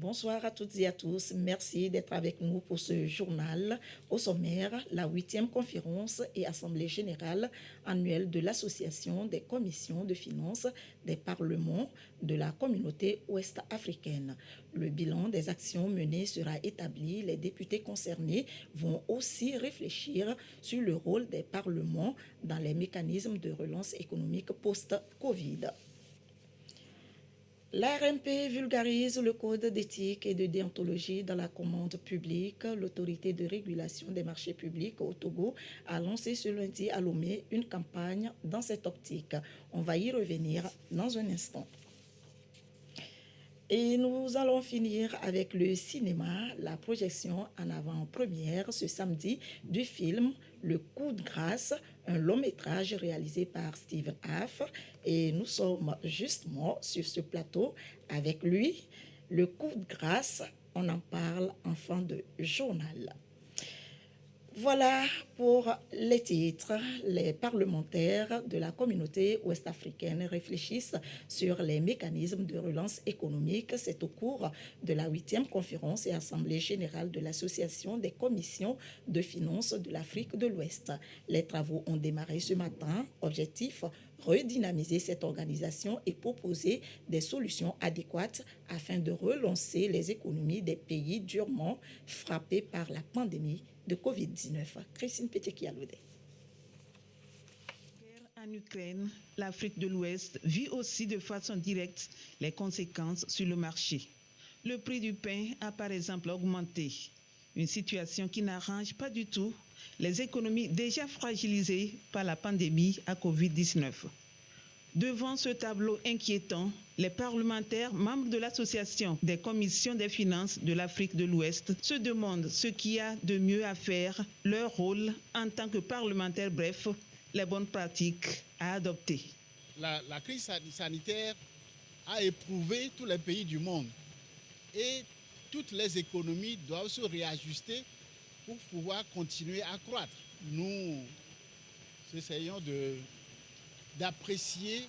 Bonsoir à toutes et à tous. Merci d'être avec nous pour ce journal. Au sommaire, la 8e conférence et assemblée générale annuelle de l'Association des commissions de finances des parlements de la communauté ouest-africaine. Le bilan des actions menées sera établi. Les députés concernés vont aussi réfléchir sur le rôle des parlements dans les mécanismes de relance économique post-Covid. L'ARMP vulgarise le code d'éthique et de déontologie dans la commande publique. L'autorité de régulation des marchés publics au Togo a lancé ce lundi à Lomé une campagne dans cette optique. On va y revenir dans un instant. Et nous allons finir avec le cinéma, la projection en avant-première ce samedi du film Le Coup de grâce, un long-métrage réalisé par Steven Haff. Et nous sommes justement sur ce plateau avec lui. Le Coup de grâce, on en parle en fin de journal. Voilà pour les titres. Les parlementaires de la communauté ouest-africaine réfléchissent sur les mécanismes de relance économique. C'est au cours de la 8e conférence et assemblée générale de l'Association des commissions de finances de l'Afrique de l'Ouest. Les travaux ont démarré ce matin. Objectif, redynamiser cette organisation et proposer des solutions adéquates afin de relancer les économies des pays durement frappés par la pandémie de Covid-19. Christine Pété-Kialoudé. En Ukraine, l'Afrique de l'Ouest vit aussi de façon directe les conséquences sur le marché. Le prix du pain a par exemple augmenté, une situation qui n'arrange pas du tout les économies déjà fragilisées par la pandémie à Covid-19. Devant ce tableau inquiétant, les parlementaires membres de l'Association des commissions des finances de l'Afrique de l'Ouest se demandent ce qu'il y a de mieux à faire, leur rôle en tant que parlementaires, bref, les bonnes pratiques à adopter. La crise sanitaire a éprouvé tous les pays du monde et toutes les économies doivent se réajuster pour pouvoir continuer à croître. Nous essayons d'apprécier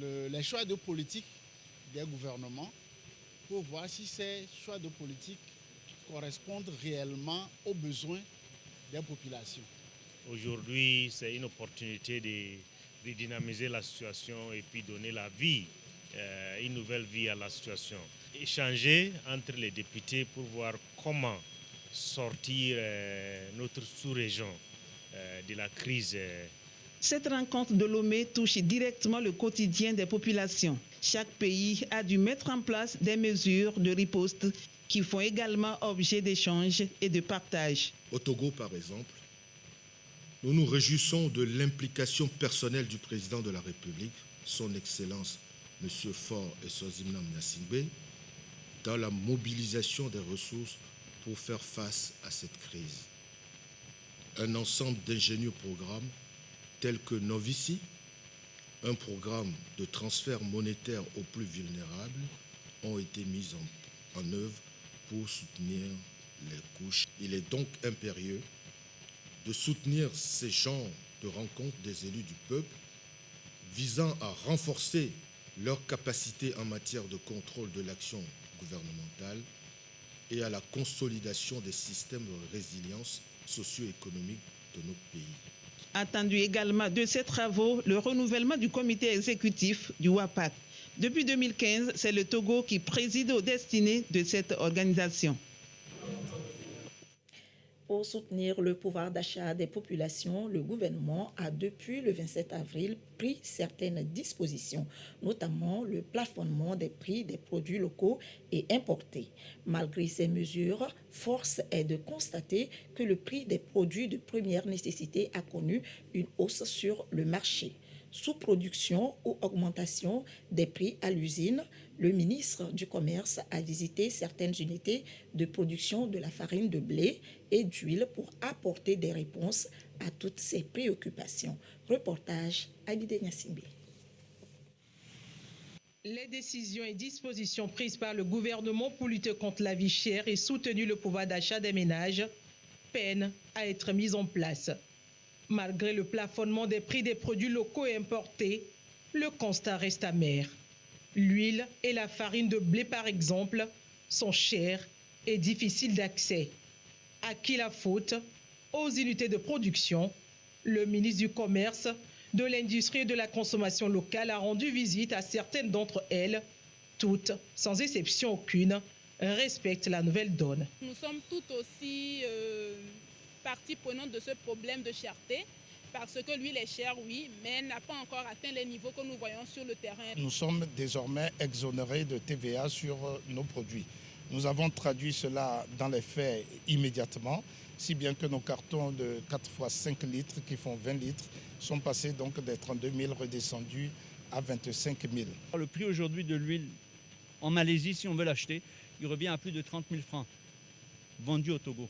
les choix de politique des gouvernements pour voir si ces choix de politique correspondent réellement aux besoins des populations. Aujourd'hui, c'est une opportunité de redynamiser la situation et puis donner la vie, une nouvelle vie à la situation. Échanger entre les députés pour voir comment sortir notre sous-région de la crise. Cette rencontre de Lomé touche directement le quotidien des populations. Chaque pays a dû mettre en place des mesures de riposte qui font également objet d'échanges et de partage. Au Togo, par exemple, nous nous réjouissons de l'implication personnelle du président de la République, son Excellence M. Faure Eswazimna Gnassingbé, dans la mobilisation des ressources pour faire face à cette crise. Un ensemble d'ingénieux programmes tels que Novici, un programme de transfert monétaire aux plus vulnérables, ont été mis en œuvre pour soutenir les couches. Il est donc impérieux de soutenir ces genres de rencontres des élus du peuple visant à renforcer leur capacité en matière de contrôle de l'action gouvernementale et à la consolidation des systèmes de résilience socio-économique de notre pays. Attendu également de ces travaux, le renouvellement du comité exécutif du WAPAC. Depuis 2015, c'est le Togo qui préside aux destinées de cette organisation. Pour soutenir le pouvoir d'achat des populations, le gouvernement a depuis le 27 avril pris certaines dispositions, notamment le plafonnement des prix des produits locaux et importés. Malgré ces mesures, force est de constater que le prix des produits de première nécessité a connu une hausse sur le marché. Sous-production ou augmentation des prix à l'usine, le ministre du Commerce a visité certaines unités de production de la farine de blé et d'huile pour apporter des réponses à toutes ces préoccupations. Reportage Abidé Gnassingbé. Les décisions et dispositions prises par le gouvernement pour lutter contre la vie chère et soutenir le pouvoir d'achat des ménages peinent à être mises en place. Malgré le plafonnement des prix des produits locaux et importés, le constat reste amer. L'huile et la farine de blé, par exemple, sont chers et difficiles d'accès. À qui la faute? Aux unités de production. Le ministre du Commerce, de l'Industrie et de la Consommation locale a rendu visite à certaines d'entre elles. Toutes, sans exception aucune, respectent la nouvelle donne. Nous sommes tout aussi partie prenante de ce problème de cherté, parce que l'huile est chère, oui, mais n'a pas encore atteint les niveaux que nous voyons sur le terrain. Nous sommes désormais exonérés de TVA sur nos produits. Nous avons traduit cela dans les faits immédiatement, si bien que nos cartons de 4 x 5 litres qui font 20 litres sont passés donc des 32 000 redescendus à 25 000. Le prix aujourd'hui de l'huile en Malaisie, si on veut l'acheter, il revient à plus de 30 000 francs vendus au Togo.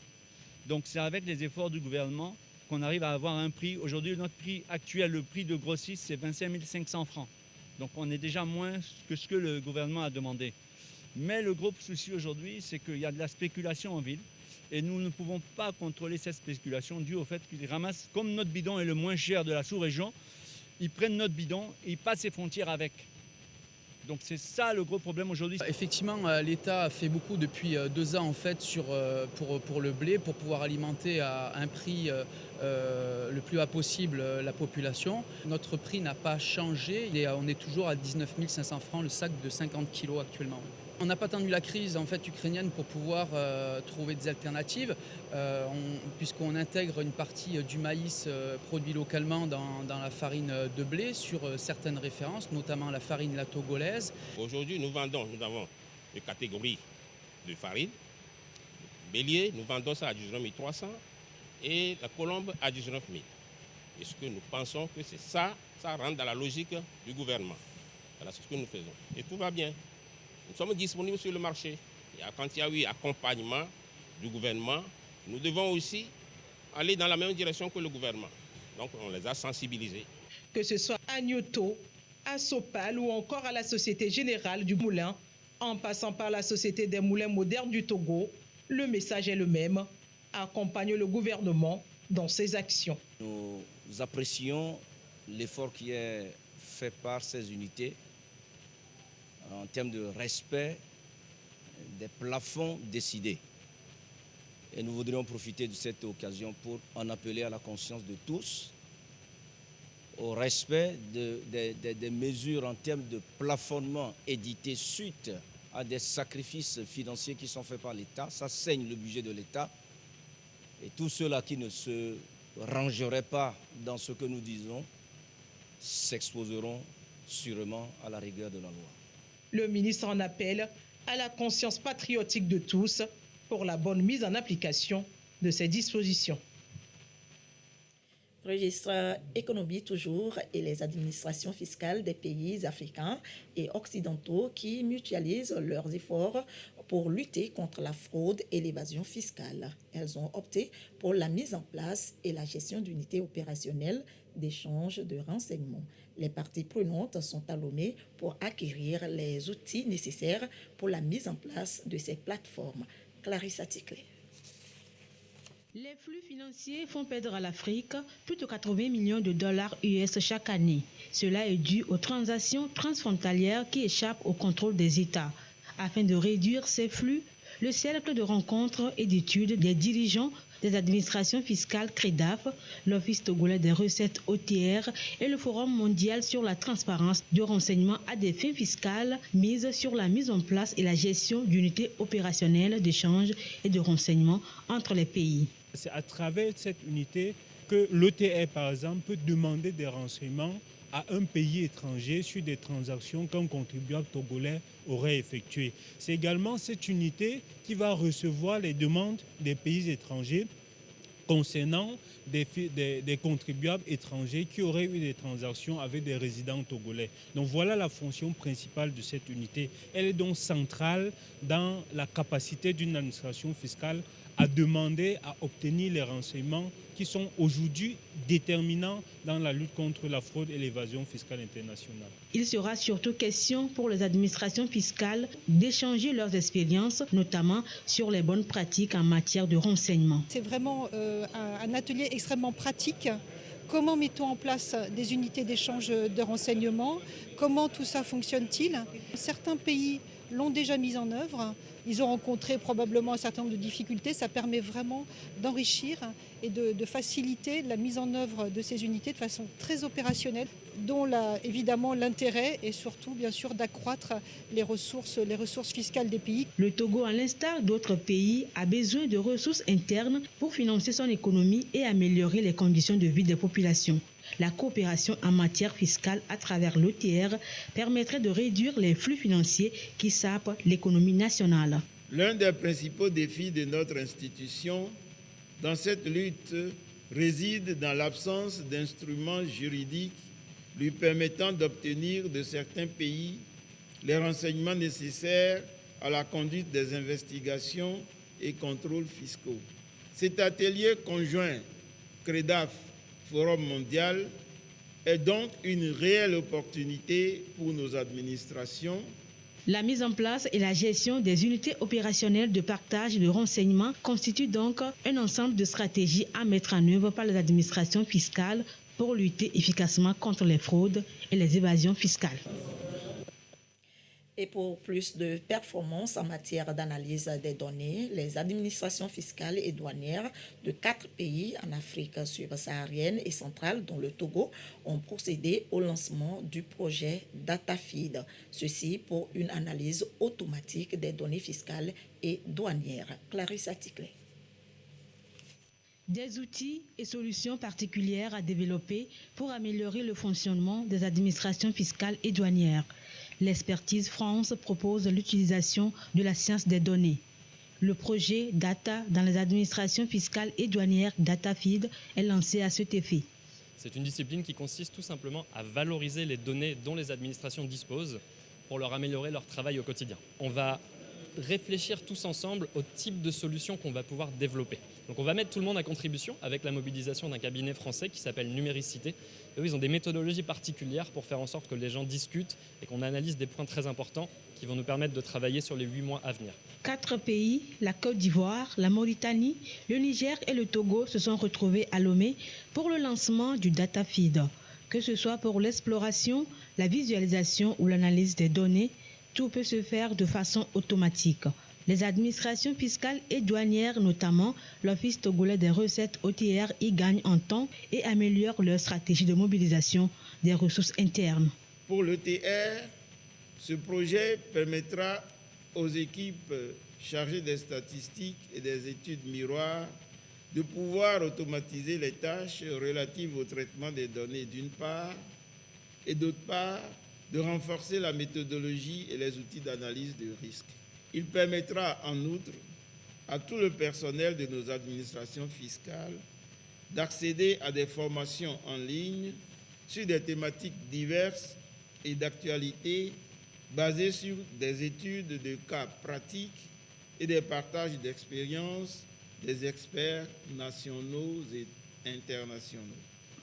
Donc c'est avec les efforts du gouvernement qu'on arrive à avoir un prix. Aujourd'hui, notre prix actuel, le prix de grossiste, c'est 25 500 francs. Donc on est déjà moins que ce que le gouvernement a demandé. Mais le gros souci aujourd'hui, c'est qu'il y a de la spéculation en ville. Et nous ne pouvons pas contrôler cette spéculation due au fait qu'ils ramassent, comme notre bidon est le moins cher de la sous-région, ils prennent notre bidon et ils passent les frontières avec. Donc c'est ça le gros problème aujourd'hui. Effectivement, l'État a fait beaucoup depuis 2 ans en fait, pour le blé, pour pouvoir alimenter à un prix le plus bas possible la population. Notre prix n'a pas changé, on est toujours à 19 500 francs le sac de 50 kg actuellement. On n'a pas attendu la crise en fait, ukrainienne pour pouvoir trouver des alternatives, puisqu'on intègre une partie du maïs produit localement dans la farine de blé sur certaines références, notamment la farine la togolaise. Aujourd'hui, nous avons une catégorie de farine. Bélier, nous vendons ça à 19 300 et la colombe à 19 000. Et ce que nous pensons que c'est ça rentre dans la logique du gouvernement. Voilà, c'est ce que nous faisons. Et tout va bien. Nous sommes disponibles sur le marché. Et quand il y a eu accompagnement du gouvernement, nous devons aussi aller dans la même direction que le gouvernement. Donc on les a sensibilisés. Que ce soit à Nyoto, à Sopal ou encore à la Société Générale du Moulin, en passant par la Société des Moulins Modernes du Togo, le message est le même. Accompagne le gouvernement dans ses actions. Nous apprécions l'effort qui est fait par ces unités en termes de respect des plafonds décidés. Et nous voudrions profiter de cette occasion pour en appeler à la conscience de tous, au respect des mesures en termes de plafonnement éditées suite à des sacrifices financiers qui sont faits par l'État. Ça saigne le budget de l'État. Et tous ceux-là qui ne se rangeraient pas dans ce que nous disons s'exposeront sûrement à la rigueur de la loi. Le ministre en appelle à la conscience patriotique de tous pour la bonne mise en application de ces dispositions. Registre économie toujours et les administrations fiscales des pays africains et occidentaux qui mutualisent leurs efforts pour lutter contre la fraude et l'évasion fiscale. Elles ont opté pour la mise en place et la gestion d'unités opérationnelles d'échange de renseignements. Les parties prenantes sont talonnées pour acquérir les outils nécessaires pour la mise en place de ces plateformes. Clarissa Ticlé. Les flux financiers font perdre à l'Afrique plus de 80 millions de dollars US chaque année. Cela est dû aux transactions transfrontalières qui échappent au contrôle des États. Afin de réduire ces flux, le cercle de rencontres et d'études des dirigeants des administrations fiscales CREDAF, l'Office togolais des recettes OTR et le Forum mondial sur la transparence de renseignements à des fins fiscales misent sur la mise en place et la gestion d'unités opérationnelles d'échange et de renseignements entre les pays. C'est à travers cette unité que l'OTR, par exemple, peut demander des renseignements à un pays étranger sur des transactions qu'un contribuable togolais aurait effectuées. C'est également cette unité qui va recevoir les demandes des pays étrangers concernant des contribuables étrangers qui auraient eu des transactions avec des résidents togolais. Donc voilà la fonction principale de cette unité. Elle est donc centrale dans la capacité d'une administration fiscale à demander, à obtenir les renseignements qui sont aujourd'hui déterminants dans la lutte contre la fraude et l'évasion fiscale internationale. Il sera surtout question pour les administrations fiscales d'échanger leurs expériences, notamment sur les bonnes pratiques en matière de renseignement. C'est vraiment un atelier extrêmement pratique. Comment mettons en place des unités d'échange de renseignements? Comment tout ça fonctionne-t-il? Certains pays l'ont déjà mise en œuvre. Ils ont rencontré probablement un certain nombre de difficultés. Ça permet vraiment d'enrichir et de faciliter la mise en œuvre de ces unités de façon très opérationnelle, dont évidemment l'intérêt est surtout bien sûr d'accroître les ressources fiscales des pays. Le Togo, à l'instar d'autres pays, a besoin de ressources internes pour financer son économie et améliorer les conditions de vie des populations. La coopération en matière fiscale à travers l'OTR permettrait de réduire les flux financiers qui sapent l'économie nationale. L'un des principaux défis de notre institution dans cette lutte réside dans l'absence d'instruments juridiques lui permettant d'obtenir de certains pays les renseignements nécessaires à la conduite des investigations et contrôles fiscaux. Cet atelier conjoint CREDAF Forum mondial est donc une réelle opportunité pour nos administrations. La mise en place et la gestion des unités opérationnelles de partage de renseignements constituent donc un ensemble de stratégies à mettre en œuvre par les administrations fiscales pour lutter efficacement contre les fraudes et les évasions fiscales. Et pour plus de performances en matière d'analyse des données, les administrations fiscales et douanières de 4 pays en Afrique subsaharienne et centrale, dont le Togo, ont procédé au lancement du projet DataFeed. Ceci pour une analyse automatique des données fiscales et douanières. Clarisse Aticlé. Des outils et solutions particulières à développer pour améliorer le fonctionnement des administrations fiscales et douanières. L'Expertise France propose l'utilisation de la science des données. Le projet Data dans les administrations fiscales et douanières DataFeed est lancé à cet effet. C'est une discipline qui consiste tout simplement à valoriser les données dont les administrations disposent pour leur améliorer leur travail au quotidien. On va réfléchir tous ensemble au type de solutions qu'on va pouvoir développer. Donc on va mettre tout le monde à contribution avec la mobilisation d'un cabinet français qui s'appelle Numéricité. Et eux, ils ont des méthodologies particulières pour faire en sorte que les gens discutent et qu'on analyse des points très importants qui vont nous permettre de travailler sur les 8 mois à venir. 4 pays, la Côte d'Ivoire, la Mauritanie, le Niger et le Togo se sont retrouvés à Lomé pour le lancement du DataFeed. Que ce soit pour l'exploration, la visualisation ou l'analyse des données, tout peut se faire de façon automatique. Les administrations fiscales et douanières, notamment l'Office togolais des recettes OTR, y gagnent en temps et améliorent leur stratégie de mobilisation des ressources internes. Pour l'OTR, ce projet permettra aux équipes chargées des statistiques et des études miroirs de pouvoir automatiser les tâches relatives au traitement des données d'une part et d'autre part, de renforcer la méthodologie et les outils d'analyse de risque. Il permettra en outre à tout le personnel de nos administrations fiscales d'accéder à des formations en ligne sur des thématiques diverses et d'actualité basées sur des études de cas pratiques et des partages d'expériences des experts nationaux et internationaux.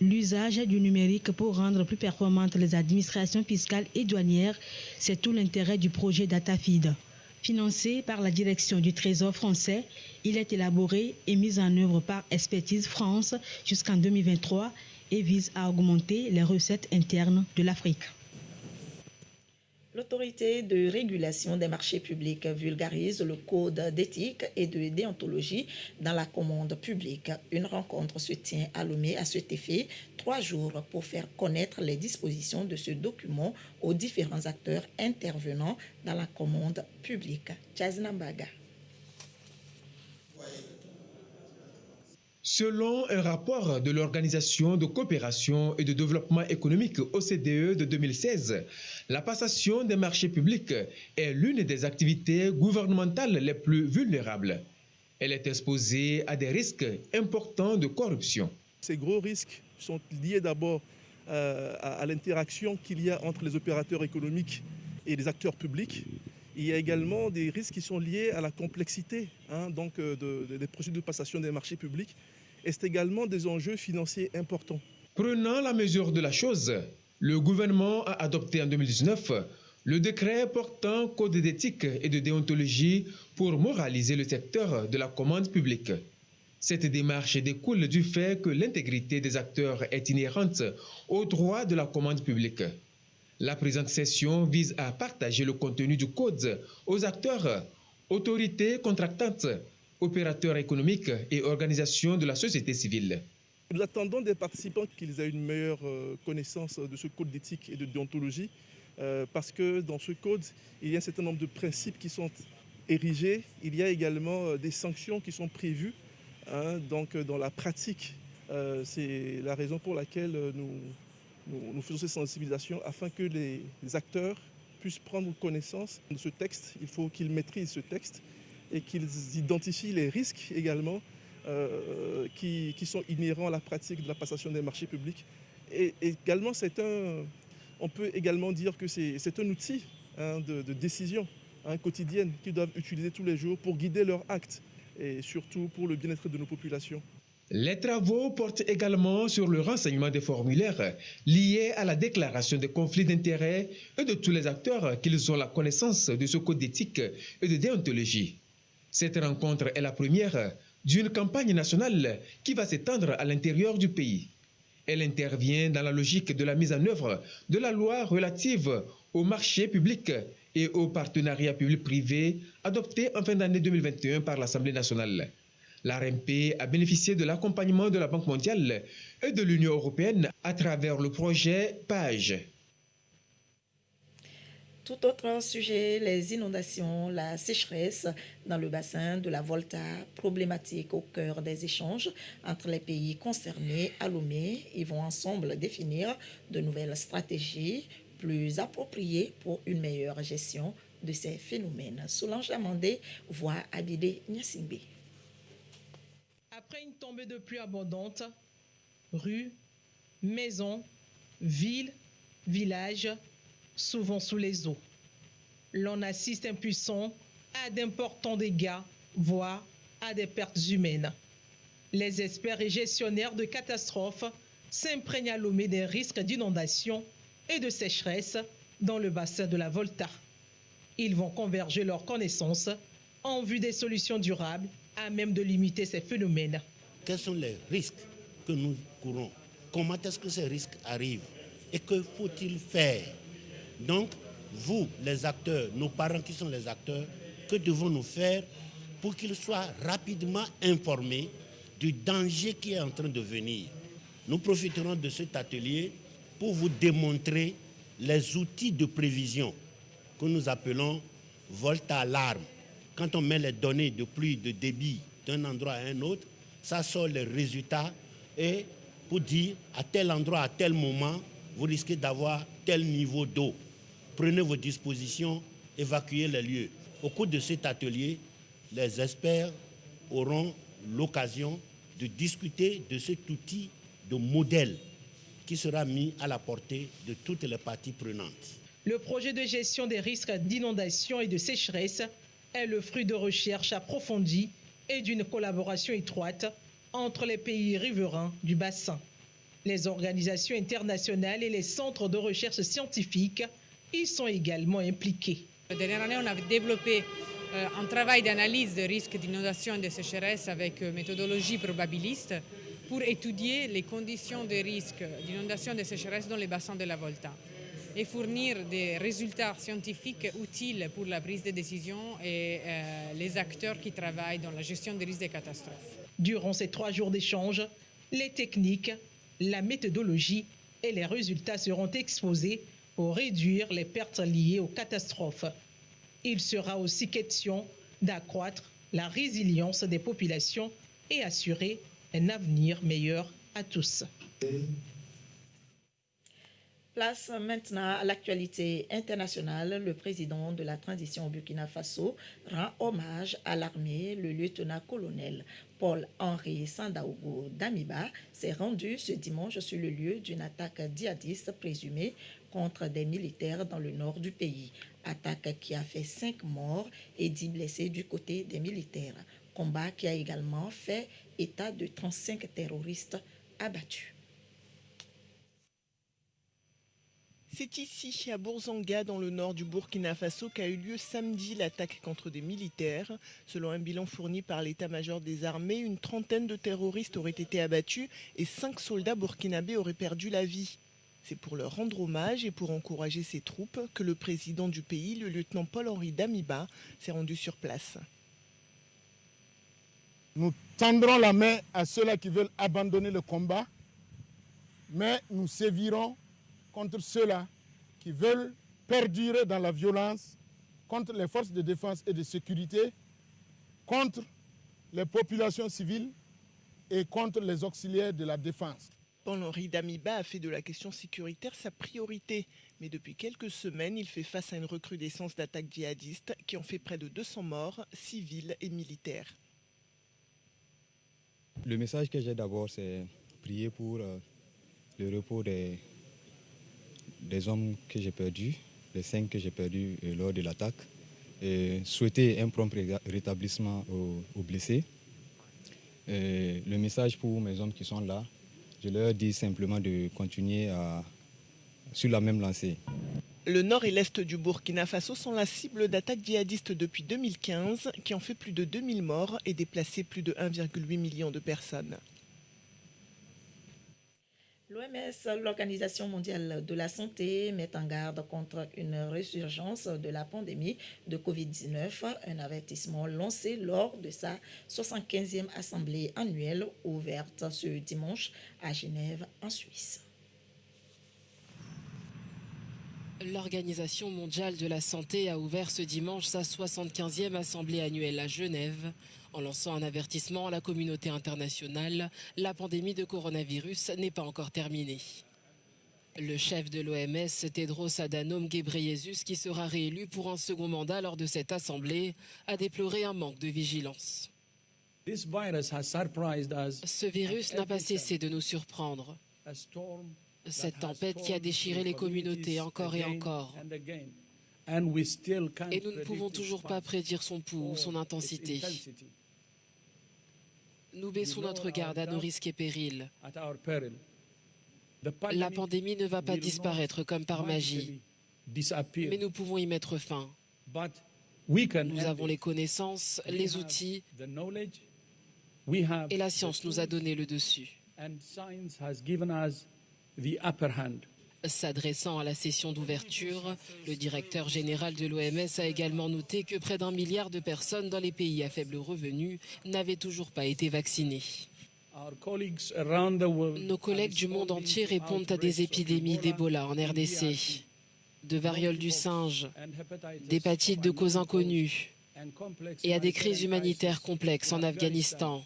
L'usage du numérique pour rendre plus performantes les administrations fiscales et douanières, c'est tout l'intérêt du projet DataFeed. Financé par la direction du Trésor français, il est élaboré et mis en œuvre par Expertise France jusqu'en 2023 et vise à augmenter les recettes internes de l'Afrique. L'autorité de régulation des marchés publics vulgarise le code d'éthique et de déontologie dans la commande publique. Une rencontre se tient à Lomé à cet effet, 3 jours pour faire connaître les dispositions de ce document aux différents acteurs intervenant dans la commande publique. Chaznambaga. Selon un rapport de l'Organisation de coopération et de développement économique OCDE de 2016, la passation des marchés publics est l'une des activités gouvernementales les plus vulnérables. Elle est exposée à des risques importants de corruption. Ces gros risques sont liés d'abord à l'interaction qu'il y a entre les opérateurs économiques et les acteurs publics. Il y a également des risques qui sont liés à la complexité des procédures de passation des marchés publics. Et c'est également des enjeux financiers importants. Prenant la mesure de la chose, le gouvernement a adopté en 2019 le décret portant code d'éthique et de déontologie pour moraliser le secteur de la commande publique. Cette démarche découle du fait que l'intégrité des acteurs est inhérente au droit de la commande publique. La présente session vise à partager le contenu du code aux acteurs, autorités contractantes, opérateurs économiques et organisations de la société civile. Nous attendons des participants qu'ils aient une meilleure connaissance de ce code d'éthique et de déontologie parce que dans ce code, il y a un certain nombre de principes qui sont érigés. Il y a également des sanctions qui sont prévues donc dans la pratique. C'est la raison pour laquelle nous faisons ces sensibilisations afin que les acteurs puissent prendre connaissance de ce texte. Il faut qu'ils maîtrisent ce texte et qu'ils identifient les risques également qui sont inhérents à la pratique de la passation des marchés publics. Et également, on peut également dire que c'est un outil de décision quotidienne qu'ils doivent utiliser tous les jours pour guider leurs actes et surtout pour le bien-être de nos populations. Les travaux portent également sur le renseignement des formulaires liés à la déclaration des conflits d'intérêts et de tous les acteurs qu'ils ont la connaissance de ce code d'éthique et de déontologie. Cette rencontre est la première d'une campagne nationale qui va s'étendre à l'intérieur du pays. Elle intervient dans la logique de la mise en œuvre de la loi relative aux marchés publics et aux partenariats publics-privés adoptée en fin d'année 2021 par l'Assemblée nationale. La RMP a bénéficié de l'accompagnement de la Banque mondiale et de l'Union européenne à travers le projet PAGE. Tout autre sujet, les inondations, la sécheresse dans le bassin de la Volta, problématique au cœur des échanges entre les pays concernés à Lomé. Ils vont ensemble définir de nouvelles stratégies plus appropriées pour une meilleure gestion de ces phénomènes. Solange Amandé voit Abidé Nyasingbe. Après une tombée de pluie abondante, rues, maisons, villes, villages, souvent sous les eaux. L'on assiste impuissant à d'importants dégâts, voire à des pertes humaines. Les experts et gestionnaires de catastrophes s'imprègnent à Lomé des risques d'inondation et de sécheresse dans le bassin de la Volta. Ils vont converger leurs connaissances en vue des solutions durables à même de limiter ces phénomènes. Quels sont les risques que nous courons? Comment est-ce que ces risques arrivent? Et que faut-il faire? Donc, vous, les acteurs, nos parents qui sont les acteurs, que devons-nous faire pour qu'ils soient rapidement informés du danger qui est en train de venir? Nous profiterons de cet atelier pour vous démontrer les outils de prévision que nous appelons Volta Alarme. Quand on met les données de pluie, de débit d'un endroit à un autre, ça sort les résultats et pour dire à tel endroit, à tel moment, vous risquez d'avoir tel niveau d'eau. Prenez vos dispositions, évacuez les lieux. Au cours de cet atelier, les experts auront l'occasion de discuter de cet outil de modèle qui sera mis à la portée de toutes les parties prenantes. Le projet de gestion des risques d'inondation et de sécheresse est le fruit de recherches approfondies et d'une collaboration étroite entre les pays riverains du bassin. Les organisations internationales et les centres de recherche scientifiques y sont également impliqués. La dernière année, on a développé un travail d'analyse de risques d'inondation et de sécheresse avec méthodologie probabiliste pour étudier les conditions de risque d'inondation et de sécheresse dans les bassins de la Volta et fournir des résultats scientifiques utiles pour la prise de décision et les acteurs qui travaillent dans la gestion des risques des catastrophes. Durant ces 3 jours d'échange, les techniques, la méthodologie et les résultats seront exposés pour réduire les pertes liées aux catastrophes. Il sera aussi question d'accroître la résilience des populations et assurer un avenir meilleur à tous. Place maintenant à l'actualité internationale. Le président de la transition au Burkina Faso rend hommage à l'armée. Le lieutenant-colonel Paul-Henri Sandaogo Damiba s'est rendu ce dimanche sur le lieu d'une attaque djihadiste présumée contre des militaires dans le nord du pays. Attaque qui a fait 5 morts et 10 blessés du côté des militaires. Combat qui a également fait état de 35 terroristes abattus. C'est ici, à Bourzanga, dans le nord du Burkina Faso, qu'a eu lieu samedi l'attaque contre des militaires. Selon un bilan fourni par l'état-major des armées, une trentaine de terroristes auraient été abattus et 5 soldats burkinabés auraient perdu la vie. C'est pour leur rendre hommage et pour encourager ces troupes que le président du pays, le lieutenant Paul-Henri Damiba, s'est rendu sur place. Nous tendrons la main à ceux-là qui veulent abandonner le combat, mais nous sévirons contre ceux-là qui veulent perdurer dans la violence, contre les forces de défense et de sécurité, contre les populations civiles et contre les auxiliaires de la défense. Paul-Henri Damiba a fait de la question sécuritaire sa priorité. Mais depuis quelques semaines, il fait face à une recrudescence d'attaques djihadistes qui ont fait près de 200 morts, civils et militaires. Le message que j'ai d'abord, c'est prier pour le repos des hommes que j'ai perdus, les 5 que j'ai perdus lors de l'attaque, et souhaiter un prompt rétablissement aux blessés. Le message pour mes hommes qui sont là, je leur dis simplement de continuer sur la même lancée. Le nord et l'est du Burkina Faso sont la cible d'attaques djihadistes depuis 2015 qui ont fait plus de 2000 morts et déplacé plus de 1,8 million de personnes. L'OMS, l'Organisation mondiale de la santé, met en garde contre une résurgence de la pandémie de Covid-19, un avertissement lancé lors de sa 75e assemblée annuelle ouverte ce dimanche à Genève, en Suisse. L'Organisation mondiale de la santé a ouvert ce dimanche sa 75e assemblée annuelle à Genève. En lançant un avertissement à la communauté internationale, la pandémie de coronavirus n'est pas encore terminée. Le chef de l'OMS, Tedros Adhanom Ghebreyesus, qui sera réélu pour un second mandat lors de cette assemblée, a déploré un manque de vigilance. Ce virus n'a pas cessé de nous surprendre. Cette tempête qui a déchiré les communautés encore et encore. Et nous ne pouvons toujours pas prédire son pouls ou son intensité. Nous baissons notre garde à nos risques et périls. La pandémie ne va pas disparaître comme par magie, mais nous pouvons y mettre fin. Nous avons les connaissances, les outils, et la science nous a donné le dessus. S'adressant à la session d'ouverture, le directeur général de l'OMS a également noté que près d'1 milliard de personnes dans les pays à faible revenu n'avaient toujours pas été vaccinées. Nos collègues du monde entier répondent à des épidémies d'Ebola en RDC, de variole du singe, d'hépatite de cause inconnue et à des crises humanitaires complexes en Afghanistan,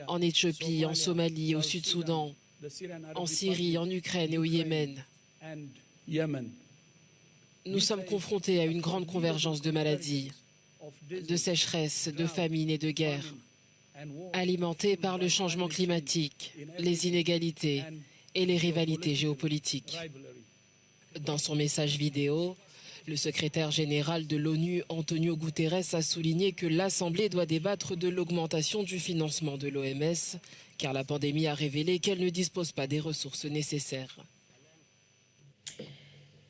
en Éthiopie, en Somalie, au Sud-Soudan, en Syrie, en Ukraine et au Yémen. Nous sommes confrontés à une grande convergence de maladies, de sécheresse, de famine et de guerre, alimentées par le changement climatique, les inégalités et les rivalités géopolitiques. Dans son message vidéo, le secrétaire général de l'ONU, Antonio Guterres, a souligné que l'Assemblée doit débattre de l'augmentation du financement de l'OMS, car la pandémie a révélé qu'elle ne dispose pas des ressources nécessaires.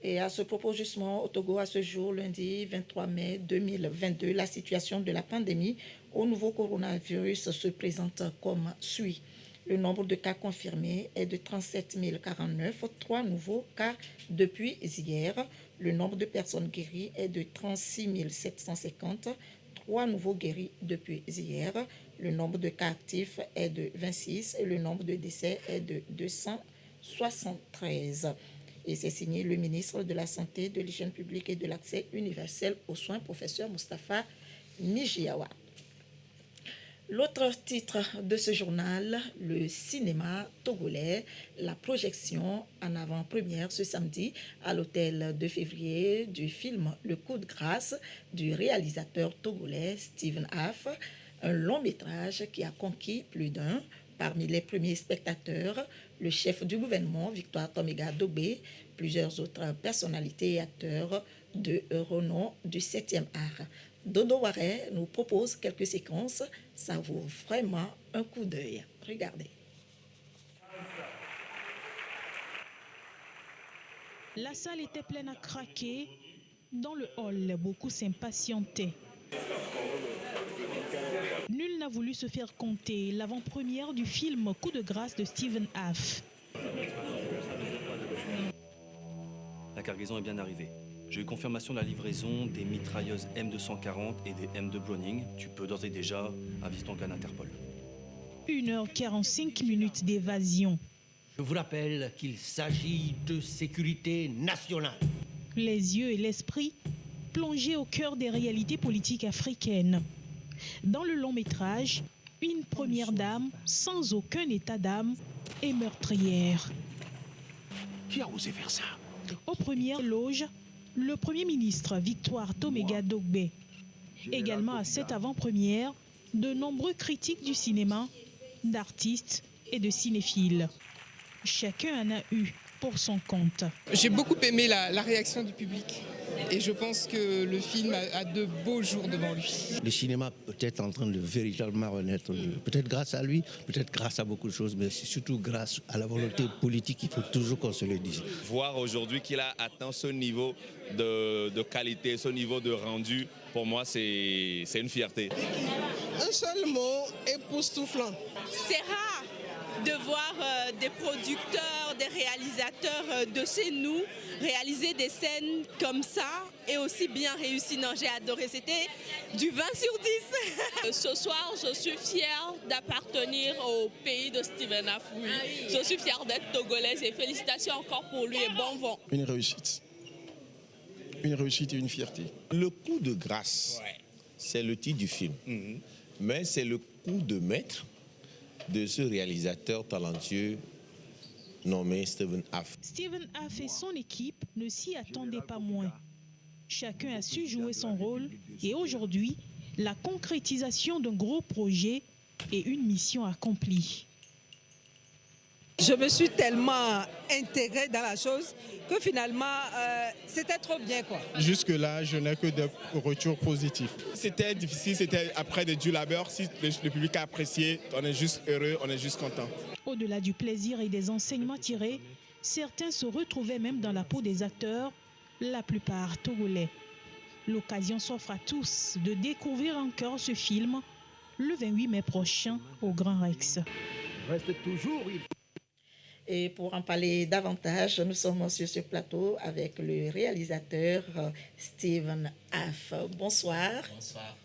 Et à ce propos, justement, au Togo, à ce jour, lundi 23 mai 2022, la situation de la pandémie au nouveau coronavirus se présente comme suit. Le nombre de cas confirmés est de 37 049, 3 nouveaux cas depuis hier. Le nombre de personnes guéries est de 36 750, 3 nouveaux guéris depuis hier. Le nombre de cas actifs est de 26 et le nombre de décès est de 273. Et c'est signé le ministre de la Santé, de l'Hygiène publique et de l'Accès universel aux soins, professeur Moustapha Nijiawa. L'autre titre de ce journal, le cinéma togolais, la projection en avant-première ce samedi à l'hôtel de février du film Le Coup de grâce du réalisateur togolais Steven Aff, un long métrage qui a conquis plus d'un. Parmi les premiers spectateurs, le chef du gouvernement, Victoire Tomiga Dobé, plusieurs autres personnalités et acteurs de renom du 7e art. Dodo Waré nous propose quelques séquences, ça vaut vraiment un coup d'œil. Regardez. La salle était pleine à craquer. Dans le hall, beaucoup s'impatientaient. Nul n'a voulu se faire compter l'avant-première du film Coup de grâce de Steven Aff. La cargaison est bien arrivée. J'ai eu confirmation de la livraison des mitrailleuses M240 et des M2 Browning. Tu peux d'ores et déjà aviser ton gars d'Interpol. 1h45 d'évasion. Je vous rappelle qu'il s'agit de sécurité nationale. Les yeux et l'esprit plongés au cœur des réalités politiques africaines. Dans le long métrage, une première dame sans aucun état d'âme est meurtrière. Qui a osé faire ça? Aux premières loges, le Premier ministre Victoire Tomega Dogbe. Également à cette avant-première, de nombreux critiques du cinéma, d'artistes et de cinéphiles. Chacun en a eu pour son compte. J'ai beaucoup aimé la réaction du public et je pense que le film a de beaux jours devant lui. Le cinéma peut-être en train de véritablement renaître. Peut-être grâce à lui, peut-être grâce à beaucoup de choses, mais c'est surtout grâce à la volonté politique, il faut toujours qu'on se le dise. Voir aujourd'hui qu'il a atteint ce niveau de qualité, ce niveau de rendu, pour moi c'est une fierté. Un seul mot, époustouflant. C'est rare de voir des producteurs, des réalisateurs de chez nous réaliser des scènes comme ça et aussi bien réussies. Non, j'ai adoré, c'était du 20 sur 10. Ce soir, je suis fière d'appartenir au pays de Steven Afoui. Je suis fière d'être togolaise et félicitations encore pour lui et bon vent. Une réussite. Une réussite et une fierté. Le coup de grâce, c'est le titre du film. Mais c'est le coup de maître de ce réalisateur talentueux nommé Steven Aff. Steven Aff et son équipe ne s'y attendaient pas moins. Chacun a su jouer son rôle et aujourd'hui, la concrétisation d'un gros projet est une mission accomplie. Je me suis tellement intégrée dans la chose que finalement, c'était trop bien, quoi. Jusque-là, je n'ai que des retours positifs. C'était difficile, c'était après de dur labeur. Si le public a apprécié, on est juste heureux, on est juste content. Au-delà du plaisir et des enseignements tirés, certains se retrouvaient même dans la peau des acteurs, la plupart togolais. L'occasion s'offre à tous de découvrir encore ce film le 28 mai prochain au Grand Rex. Reste toujours... Et pour en parler davantage, nous sommes sur ce plateau avec le réalisateur Steven Aff. Bonsoir. Bonsoir.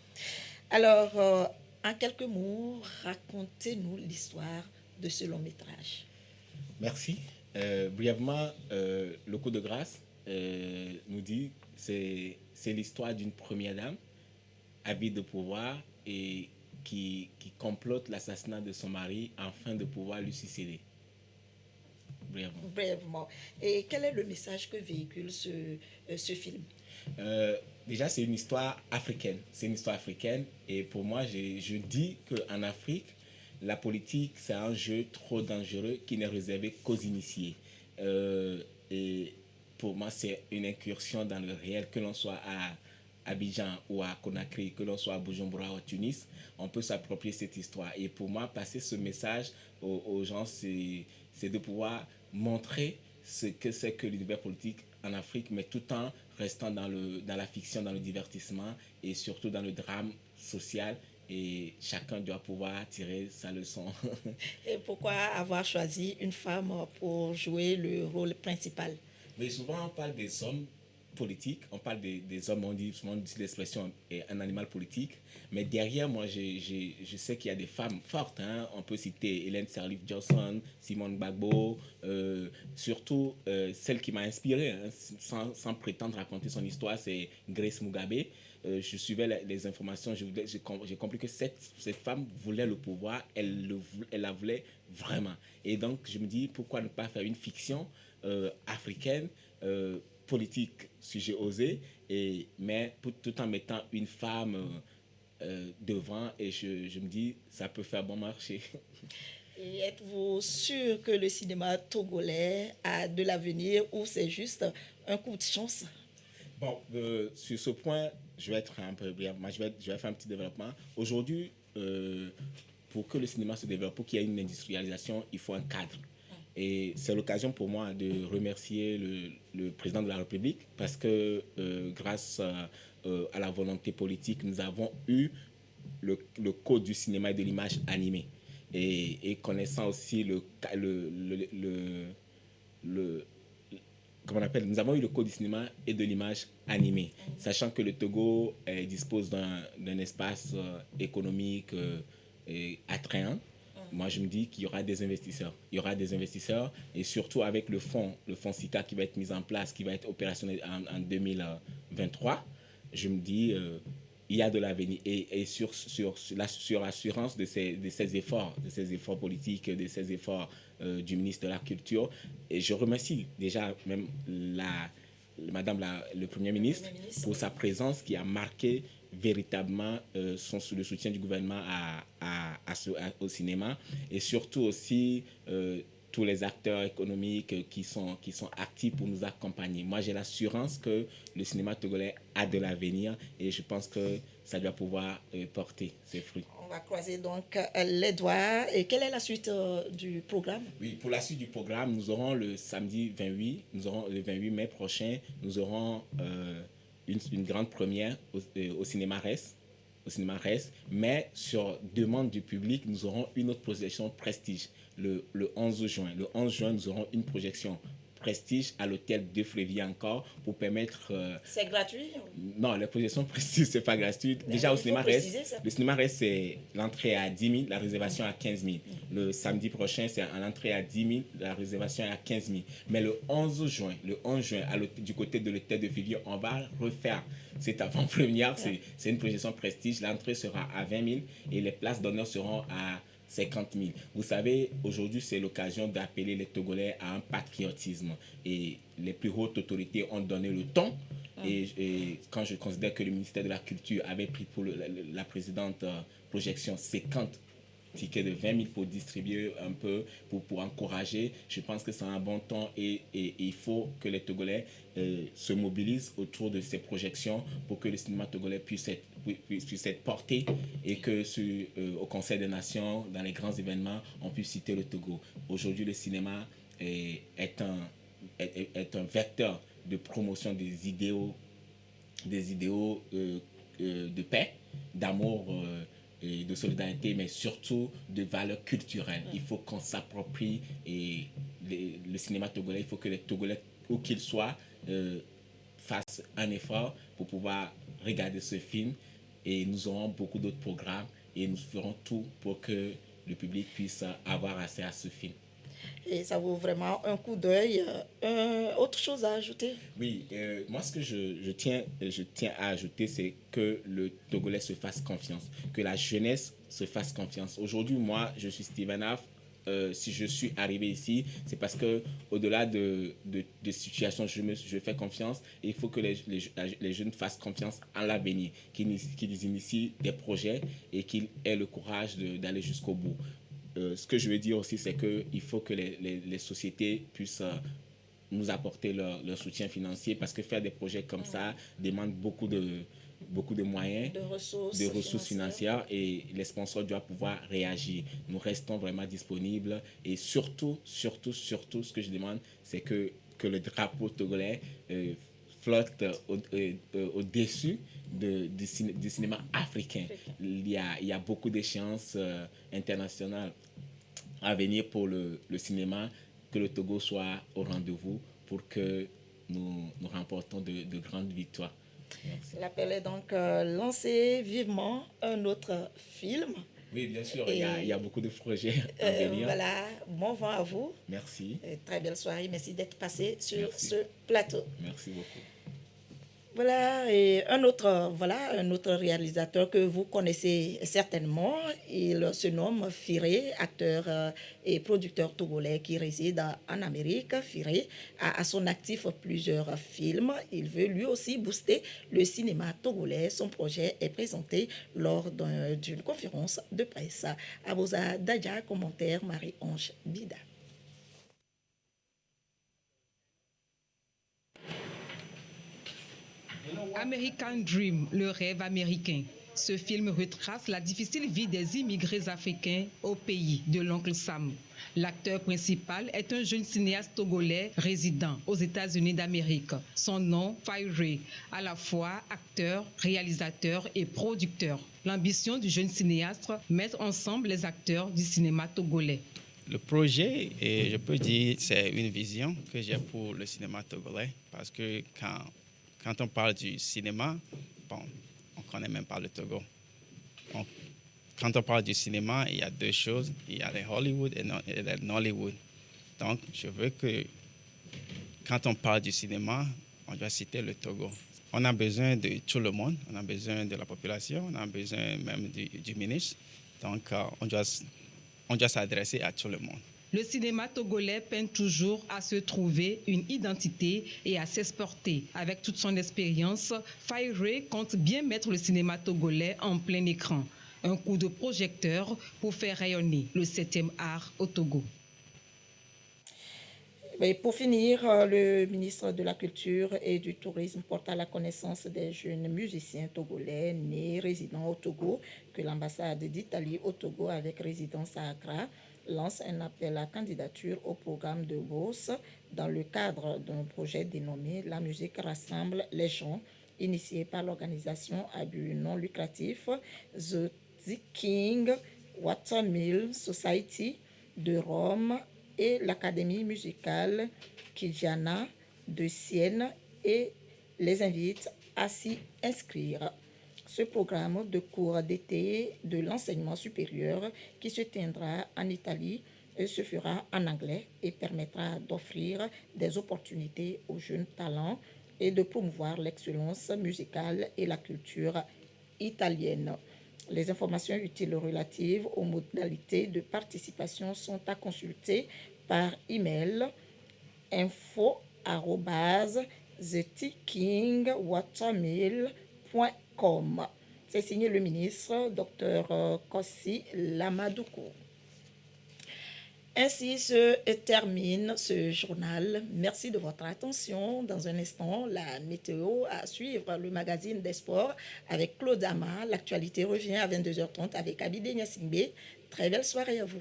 Alors, en quelques mots, racontez-nous l'histoire de ce long métrage. Merci. Brièvement, le coup de grâce nous dit que c'est l'histoire d'une première dame avide de pouvoir et qui complote l'assassinat de son mari afin de pouvoir lui succéder. Brièvement. Et quel est le message que véhicule ce film? Déjà, c'est une histoire africaine. C'est une histoire africaine. Et pour moi, je dis qu'en Afrique, la politique, c'est un jeu trop dangereux qui n'est réservé qu'aux initiés. Et pour moi, c'est une incursion dans le réel, que l'on soit à Abidjan ou à Conakry, que l'on soit à Bujumbura ou à Tunis, on peut s'approprier cette histoire. Et pour moi, passer ce message aux gens, c'est de pouvoir montrer ce que c'est que l'univers politique en Afrique, mais tout en restant dans la fiction, dans le divertissement et surtout dans le drame social. Et chacun doit pouvoir tirer sa leçon. Et pourquoi avoir choisi une femme pour jouer le rôle principal? Mais souvent, on parle des hommes politiques, on parle des hommes, on dit souvent l'expression un animal politique, mais derrière moi je sais qu'il y a des femmes fortes, hein. On peut citer Hélène Sirleaf-Johnson, Simone Gbagbo, surtout celle qui m'a inspiré, hein, sans prétendre raconter son histoire, c'est Grace Mugabe. Je suivais les informations, j'ai compris que cette femme voulait le pouvoir, elle la voulait vraiment. Et donc je me dis, pourquoi ne pas faire une fiction africaine, politique, si j'ai osé, mais tout en mettant une femme devant, et je me dis, ça peut faire bon marché. Et êtes-vous sûr que le cinéma togolais a de l'avenir ou c'est juste un coup de chance? Bon, sur ce point, je vais être un peu bref. Moi, je vais faire un petit développement. Aujourd'hui, pour que le cinéma se développe, pour qu'il y ait une industrialisation, il faut un cadre. Et c'est l'occasion pour moi de remercier le président de la République parce que grâce à la volonté politique, nous avons eu le code du cinéma et de l'image animée. Et connaissant aussi nous avons eu le code du cinéma et de l'image animée, sachant que le Togo dispose d'un espace économique attrayant. Moi, je me dis qu'il y aura des investisseurs. Il y aura des investisseurs et surtout avec le fonds SICA qui va être mis en place, qui va être opérationnel en 2023, je me dis il y a de l'avenir. Et sur l'assurance de ces efforts politiques, de ces efforts du ministre de la Culture. Et je remercie déjà même le Premier ministre pour sa présence qui a marqué véritablement le soutien du gouvernement au cinéma et surtout aussi tous les acteurs économiques qui sont actifs pour nous accompagner. Moi, j'ai l'assurance que le cinéma togolais a de l'avenir et je pense que ça doit pouvoir porter ses fruits. On va croiser donc les doigts. Et quelle est la suite du programme? Oui, pour la suite du programme, nous aurons le samedi 28, le 28 mai prochain, nous aurons une grande première au cinéma RES. Mais sur demande du public, nous aurons une autre projection prestige le 11 juin. Le 11 juin, nous aurons une projection prestige à l'hôtel de Fréville encore pour permettre... C'est gratuit? Non, la projection prestige, c'est pas gratuit. Déjà au cinéma RES, le cinéma RES, c'est l'entrée à 10 000, la réservation à 15 000. Le samedi prochain, c'est l'entrée à 10 000, la réservation à 15 000. Mais le 11 juin, du côté de l'hôtel de Fréville, on va refaire cette avant-première. C'est une projection prestige. L'entrée sera à 20 000 et les places d'honneur seront à 50 000. Vous savez, aujourd'hui, c'est l'occasion d'appeler les Togolais à un patriotisme. Et les plus hautes autorités ont donné le ton. Et quand je considère que le ministère de la Culture avait pris pour la précédente projection 50 tickets de 20 000 pour distribuer un peu, pour encourager, je pense que c'est un bon temps et il faut que les Togolais se mobilisent autour de ces projections pour que le cinéma togolais puisse être porté et que au Conseil des Nations, dans les grands événements, on puisse citer le Togo. Aujourd'hui, le cinéma est un vecteur de promotion des idéaux de paix, d'amour et de solidarité, mais surtout de valeurs culturelles. Il faut qu'on s'approprie le cinéma togolais. Il faut que les Togolais, où qu'ils soient, fassent un effort pour pouvoir regarder ce film. Et nous aurons beaucoup d'autres programmes et nous ferons tout pour que le public puisse avoir accès à ce film. Et ça vaut vraiment un coup d'œil. Autre chose à ajouter? Oui, moi ce que je tiens à ajouter, c'est que le Togolais se fasse confiance, que la jeunesse se fasse confiance. Aujourd'hui, moi, je suis Steven Af. Si je suis arrivé ici, c'est parce que au-delà de situations, je fais confiance. Et il faut que les jeunes fassent confiance en l'avenir, qu'ils initient des projets et qu'ils aient le courage d'aller jusqu'au bout. Ce que je veux dire aussi, c'est qu'il faut que les sociétés puissent nous apporter leur soutien financier parce que faire des projets comme ça demande beaucoup de moyens, de ressources financières et les sponsors doivent pouvoir réagir. Nous restons vraiment disponibles et surtout, ce que je demande, c'est que le drapeau togolais flotte au-dessus du cinéma africain. Il y a beaucoup d'échéances internationales à venir pour le cinéma, que le Togo soit au rendez-vous pour que nous remportons de grandes victoires. L'appel est donc lancé vivement un autre film. Oui, bien sûr, il y a beaucoup de projets à venir. Voilà, bon vent à vous. Merci. Très belle soirée, merci d'être passé sur ce plateau. Merci beaucoup. Voilà, et un autre réalisateur que vous connaissez certainement, il se nomme Firé, acteur et producteur togolais qui réside en Amérique. Firé a à son actif plusieurs films. Il veut lui aussi booster le cinéma togolais. Son projet est présenté lors d'une conférence de presse. Abosa Dadja, commentaire Marie-Ange Bida. American Dream, le rêve américain. Ce film retrace la difficile vie des immigrés africains au pays de l'oncle Sam. L'acteur principal est un jeune cinéaste togolais résident aux États-Unis d'Amérique. Son nom, Firé, à la fois acteur, réalisateur et producteur. L'ambition du jeune cinéaste, mettre ensemble les acteurs du cinéma togolais. Le projet, et je peux dire, c'est une vision que j'ai pour le cinéma togolais, parce que quand on parle du cinéma, bon, on ne connaît même pas le Togo. Quand on parle du cinéma, il y a deux choses. Il y a les Hollywood et les Nollywood. Donc, je veux que quand on parle du cinéma, on doit citer le Togo. On a besoin de tout le monde, on a besoin de la population, on a besoin même du ministre. Donc, on doit s'adresser à tout le monde. Le cinéma togolais peine toujours à se trouver une identité et à s'exporter. Avec toute son expérience, Faye compte bien mettre le cinéma togolais en plein écran. Un coup de projecteur pour faire rayonner le 7e art au Togo. Et pour finir, le ministre de la Culture et du Tourisme porte à la connaissance des jeunes musiciens togolais nés résidant au Togo que l'ambassade d'Italie au Togo avec résidence à Accra lance un appel à candidature au programme de bourse dans le cadre d'un projet dénommé « La musique rassemble les gens » initié par l'organisation à but non lucratif The King Watermill Society de Rome et l'Académie musicale Kijana de Sienne et les invite à s'y inscrire. Ce programme de cours d'été de l'enseignement supérieur qui se tiendra en Italie se fera en anglais et permettra d'offrir des opportunités aux jeunes talents et de promouvoir l'excellence musicale et la culture italienne. Les informations utiles relatives aux modalités de participation sont à consulter par email info@thetikingwatermill.com. C'est signé le ministre Dr Kossi Lamadoukou. Ainsi se termine ce journal. Merci de votre attention. Dans un instant, la météo à suivre, le magazine des sports avec Claude Ama. L'actualité revient à 22h30 avec Abidé Niassingbe. Très belle soirée à vous.